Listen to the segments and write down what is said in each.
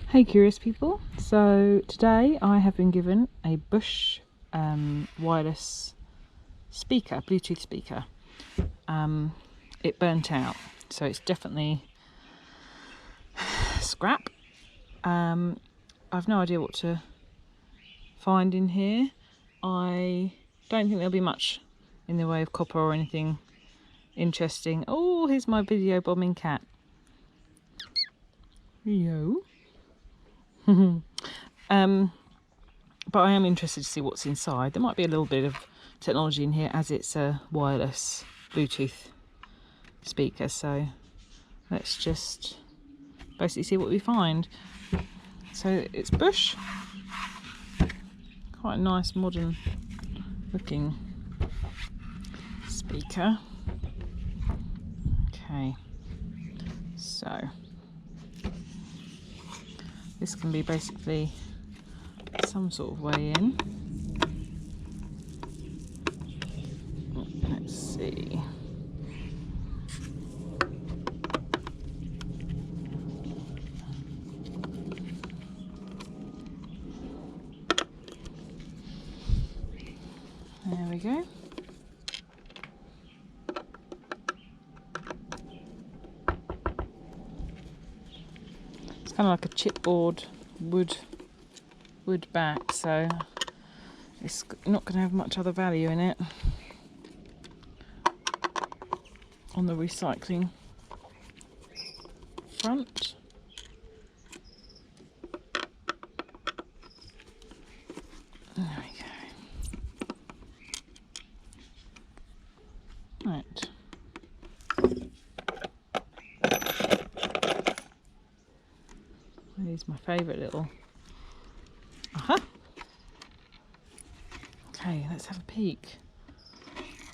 Hey curious people, so today I have been given a Bush wireless speaker, Bluetooth speaker. It burnt out, so it's definitely scrap. I've no idea what to find in here. I don't think there'll be much in the way of copper or anything interesting. Oh, here's my video bombing cat. Yo. But I am interested to see what's inside. There might be a little bit of technology in here as it's a wireless Bluetooth speaker, so let's just basically see what we find. So it's Bush, quite a nice modern looking speaker. Okay, so this can be basically some sort of way in. Let's see. There we go. It's kind of like a chipboard wood back, so it's not going to have much other value in it on the recycling front. There we go. Right. Here's my favourite little. Okay, let's have a peek.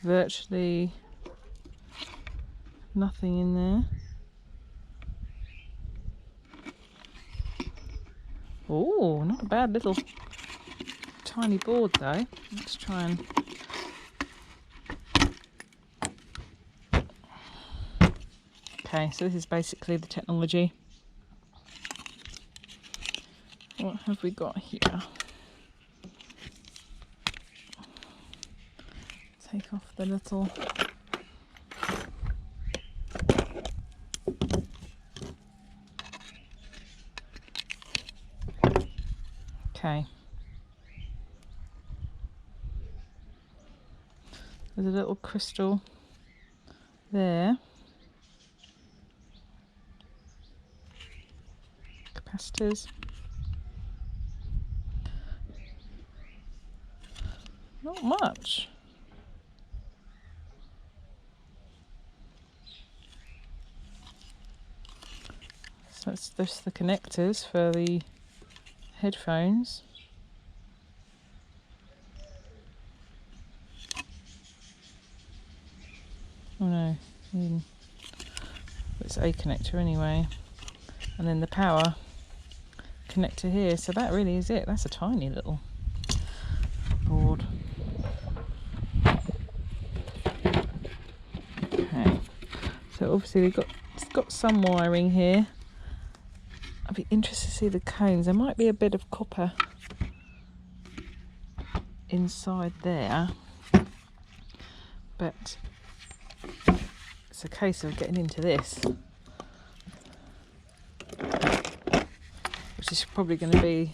Virtually nothing in there. Oh, not a bad little tiny board though. Let's try and okay, so this is basically the technology. What have we got here? Take off the little okay. There's a little crystal there. Capacitors. Not much. So that's just the connectors for the headphones. Oh no, it's a connector anyway. And then the power connector here. So that really is it. That's a tiny little board. Okay, so obviously it's got some wiring here. I'd be interested to see the cones. There might be a bit of copper inside there, but it's a case of getting into this, which is probably going to be,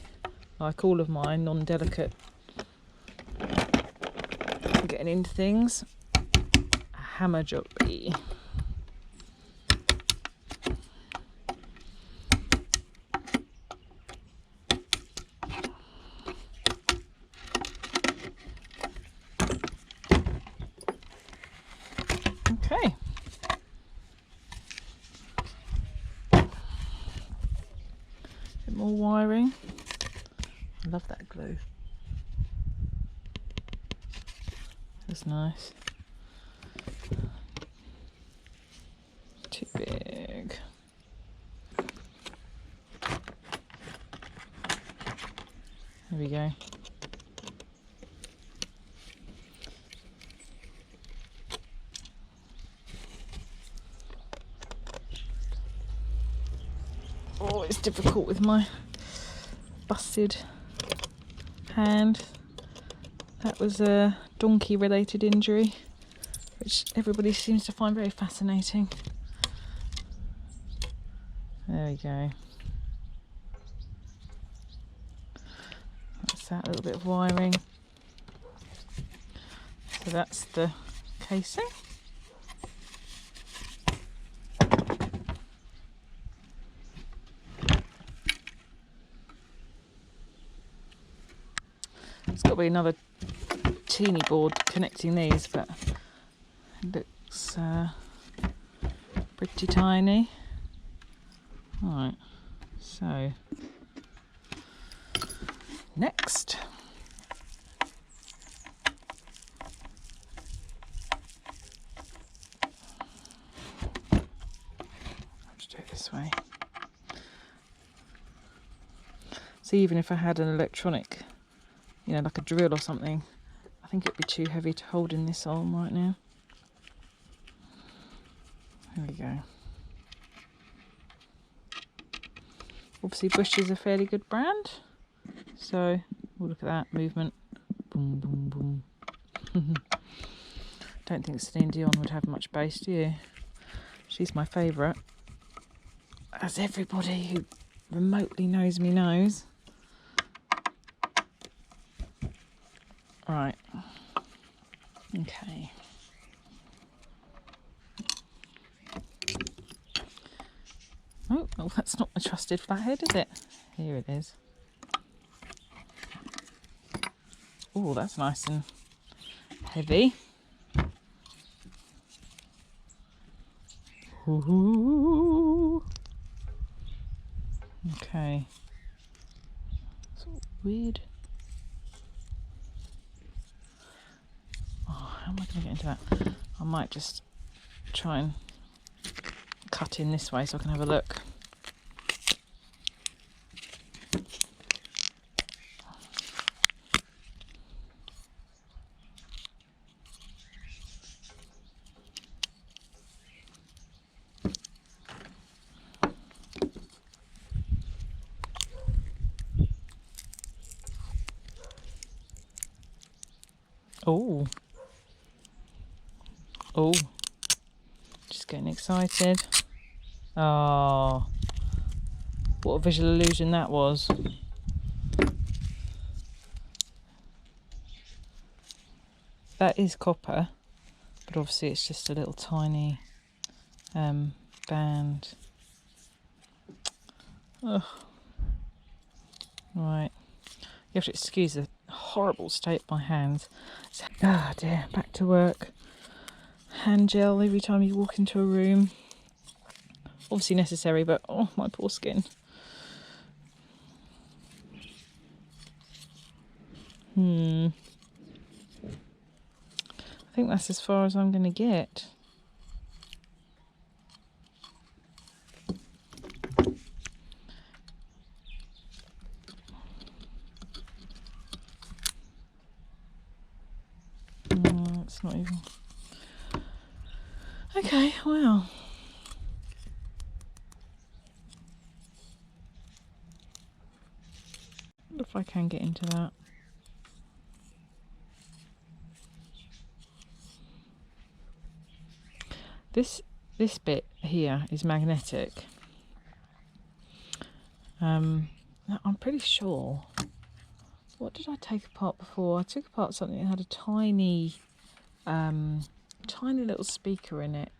like all of mine, non-delicate getting into things, a hammer jobby. Okay. Bit more wiring. I love that glue. That's nice. Too big. There we go. it's difficult with my busted hand. That was a donkey related injury, which everybody seems to find very fascinating. There we go. That's that little bit of wiring. So that's the casing. It's got to be another teeny board connecting these, but it looks pretty tiny. Alright, so next. Let's do it this way. So even if I had an electronic, you know, like a drill or something, I think it'd be too heavy to hold in this arm right now. There we go. Obviously Bush is a fairly good brand, so we'll look at that movement. Boom, boom, boom. Don't think Celine Dion would have much bass, do you? She's my favourite, as everybody who remotely knows me knows. Right. Okay. Oh, that's not my trusted flathead, is it? Here it is. Oh, that's nice and heavy. Ooh. Okay. It's all weird. Oh, how am I going to get into that? I might just try and cut in this way so I can have a look. Oh. Oh. Just getting excited. Oh. What a visual illusion that was. That is copper, but obviously it's just a little tiny band. Ugh. Right. You have to excuse the horrible state of my hands. Ah, dear, back to work. Hand gel every time you walk into a room. Obviously necessary, but oh, my poor skin. I think that's as far as I'm going to get. It's not even... Okay, well. If I can get into that. This bit here is magnetic. I'm pretty sure. What did I take apart before? I took apart something that had a tiny little speaker in it.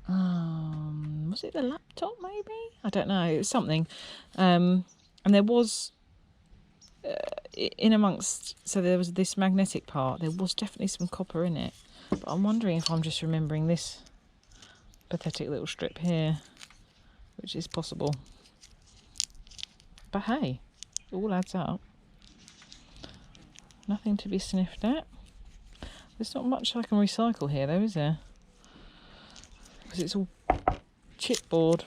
Was it the laptop maybe? I don't know. It was something. And there was in amongst, so there was this magnetic part. There was definitely some copper in it. But I'm wondering if I'm just remembering this pathetic little strip here, which is possible. But hey, it all adds up. Nothing to be sniffed at. There's not much I can recycle here though, is there? Because it's all chipboard.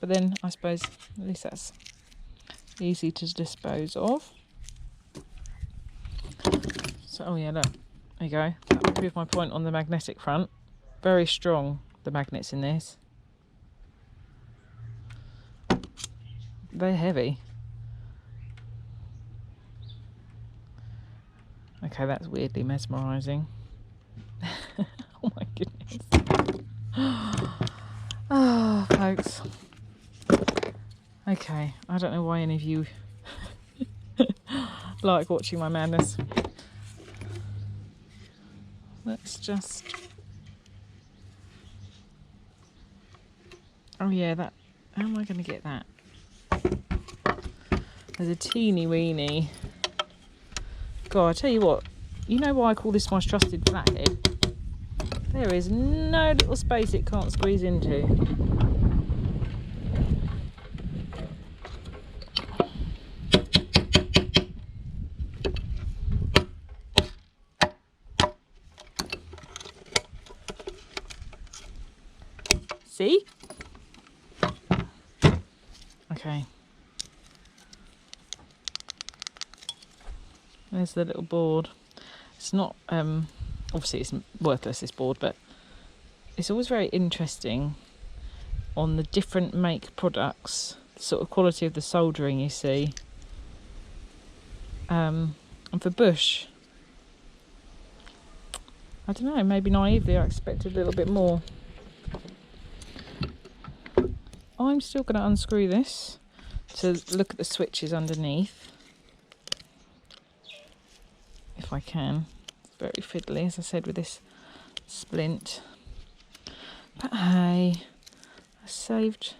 But then I suppose at least that's easy to dispose of. So, oh yeah, look. There you go. That would prove my point on the magnetic front. Very strong, the magnets in this. they're heavy. Okay, that's weirdly mesmerising. Oh my goodness. Oh, folks. Okay, I don't know why any of you like watching my madness. Let's just... Oh yeah, that... How am I going to get that? There's a teeny weeny... God, I tell you what, you know why I call this my trusted flathead? There is no little space it can't squeeze into. See? Okay. There's the little board. It's not, obviously it's worthless, this board, but it's always very interesting on the different make products, the sort of quality of the soldering you see. And for bush, I don't know, maybe naively I expected a little bit more. I'm still going to unscrew this to look at the switches underneath, if I can. It's very fiddly, as I said, with this splint. But hey, I saved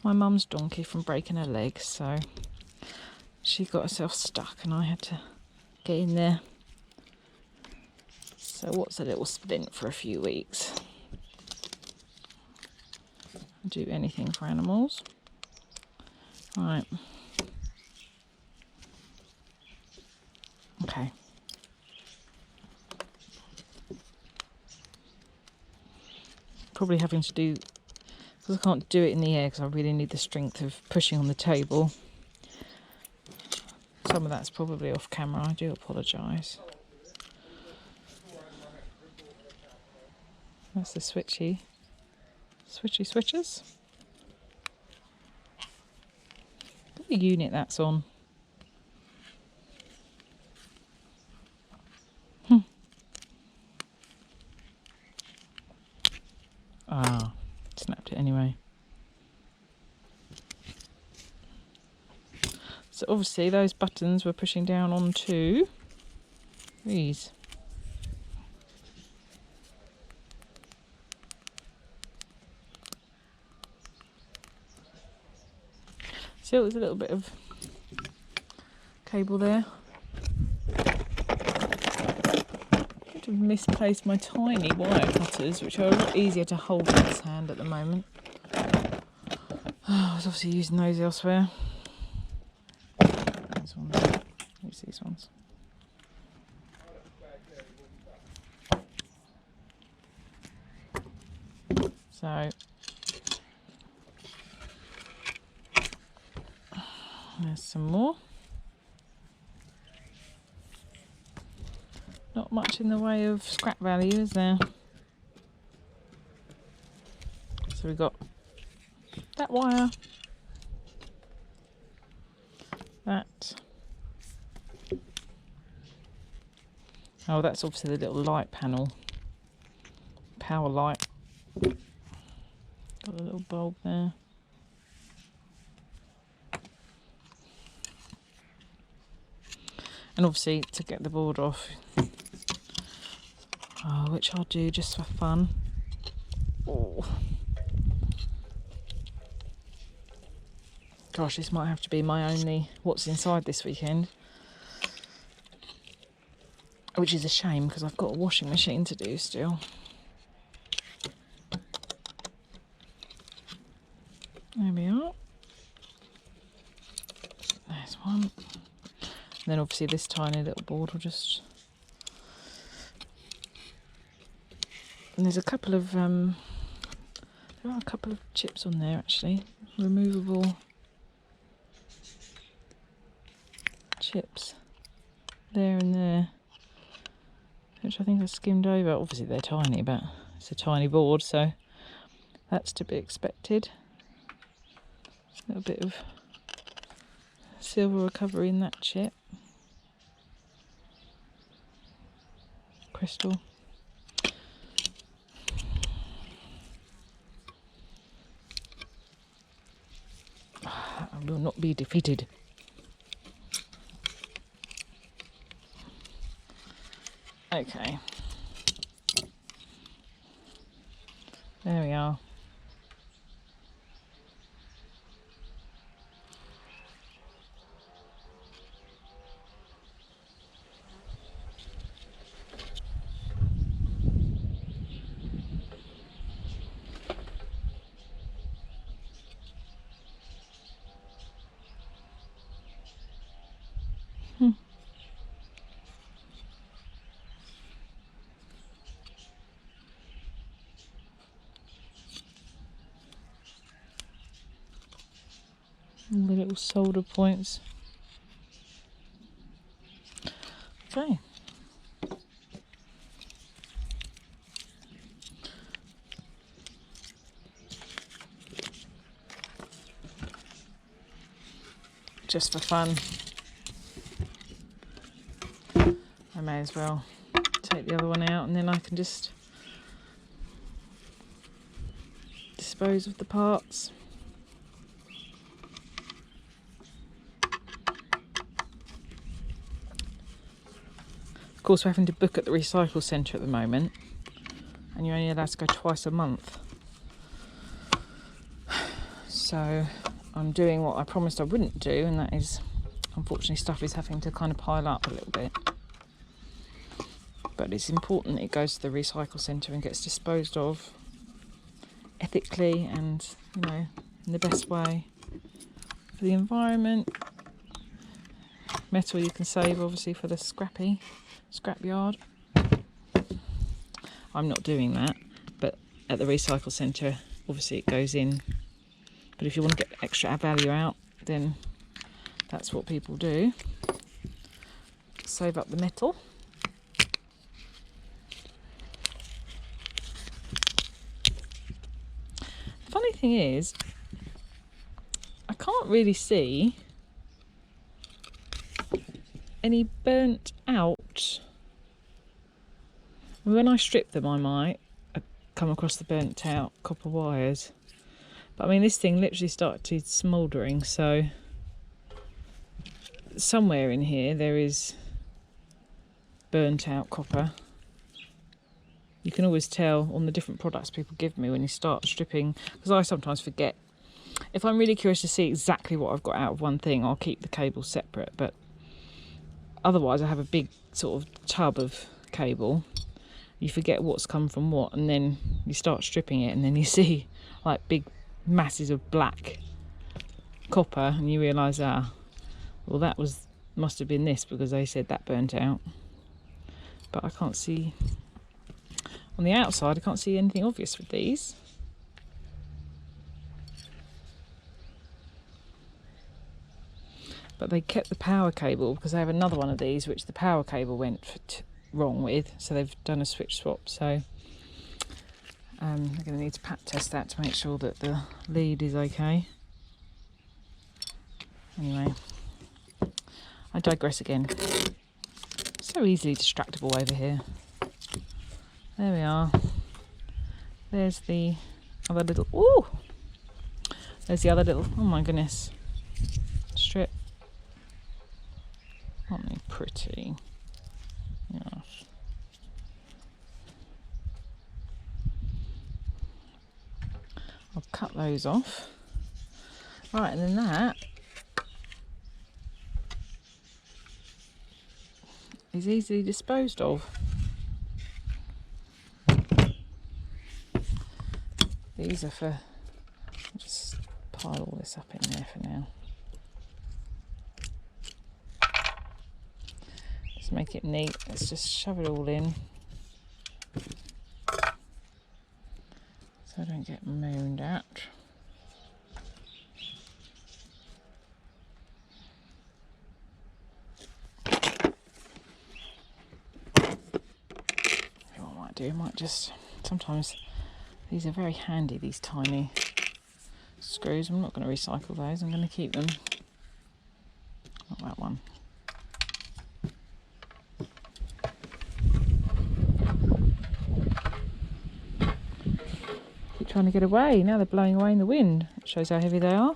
my mum's donkey from breaking her leg, so she got herself stuck and I had to get in there. So what's a little splint for a few weeks? I'll do anything for animals. Right. Okay. Probably having to do, because I can't do it in the air because I really need the strength of pushing on the table. Some of that's probably off camera, I do apologise. That's the switchy switches. Look at the unit that's on. Ah, snapped it anyway. So obviously those buttons were pushing down onto these. So there's a little bit of cable there. I have misplaced my tiny wire cutters, which are a lot easier to hold in this hand at the moment. Oh, I was obviously using those elsewhere. These ones. Use these ones. So there's some more. Not much in the way of scrap value, is there? So we've got that wire, that. Oh, that's obviously the little light panel, power light. Got a little bulb there. And obviously to get the board off, which I'll do just for fun. Oh. Gosh, this might have to be my only what's inside this weekend. Which is a shame because I've got a washing machine to do still. There we are. There's one. And then obviously this tiny little board will just... And there's a couple of... there are a couple of chips on there actually. Removable chips. There and there. Which I think I skimmed over. Obviously they're tiny, but it's a tiny board, so that's to be expected. A little bit of silver recovery in that chip. Crystal. I will not be defeated. Okay. There we are. All the little solder points. Okay. Just for fun, I may as well take the other one out, and then I can just dispose of the parts. Of course, we're having to book at the recycle centre at the moment, and you're only allowed to go twice a month. So I'm doing what I promised I wouldn't do, and that is, unfortunately, stuff is having to kind of pile up a little bit. But it's important it goes to the recycle centre and gets disposed of ethically and, you know, in the best way for the environment. Metal you can save, obviously, for the scrapyard. I'm not doing that, but at the recycle centre, obviously it goes in. But if you want to get extra value out, then that's what people do. Save up the metal. Funny thing is, I can't really see any burnt out. When I strip them, I might come across the burnt out copper wires. But I mean, this thing literally started smouldering, so somewhere in here there is burnt out copper. You can always tell on the different products people give me when you start stripping, because I sometimes forget. If I'm really curious to see exactly what I've got out of one thing, I'll keep the cable separate, but otherwise I have a big sort of tub of cable. You forget what's come from what, and then you start stripping it, and then you see like big masses of black copper, and you realise, well, that must have been this, because they said that burnt out. But I can't see on the outside, I can't see anything obvious with these. But they kept the power cable, because they have another one of these which the power cable went wrong with, so they've done a switch swap. So they're going to need to pat test that to make sure that the lead is okay. Anyway, I digress again. So easily distractible over here. There we are. There's the other little... Ooh! There's the other little... Oh my goodness. Strip. Aren't they pretty? Yes. I'll cut those off. Right, and then that is easily disposed of. These are for... I'll just pile all this up in there for now. Just make it neat. Let's just shove it all in, so I don't get moaned at. What I might do, I might just... Sometimes these are very handy, these tiny screws. I'm not going to recycle those. I'm going to keep them. Not that one. Keep trying to get away. Now they're blowing away in the wind. It shows how heavy they are.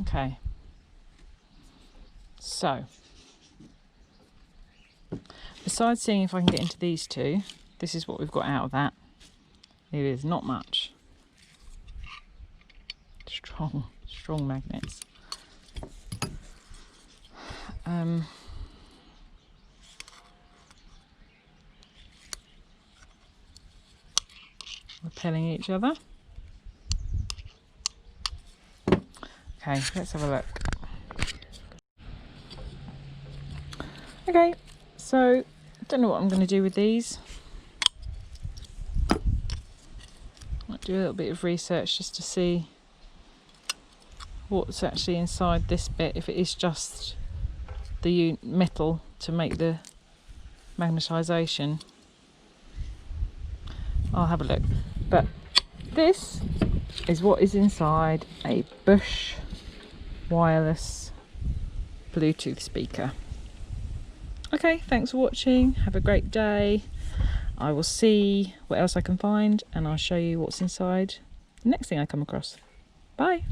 Okay. So, besides seeing if I can get into these two, this is what we've got out of that. It is not much. Strong magnets. Repelling each other. Okay, let's have a look. Okay, so I don't know what I'm going to do with these. Might do a little bit of research just to see what's actually inside this bit, if it is just the metal to make the magnetisation. I'll have a look. But this is what is inside a Bosch wireless Bluetooth speaker. Okay, thanks for watching. Have a great day. I will see what else I can find and I'll show you what's inside the next thing I come across. Bye.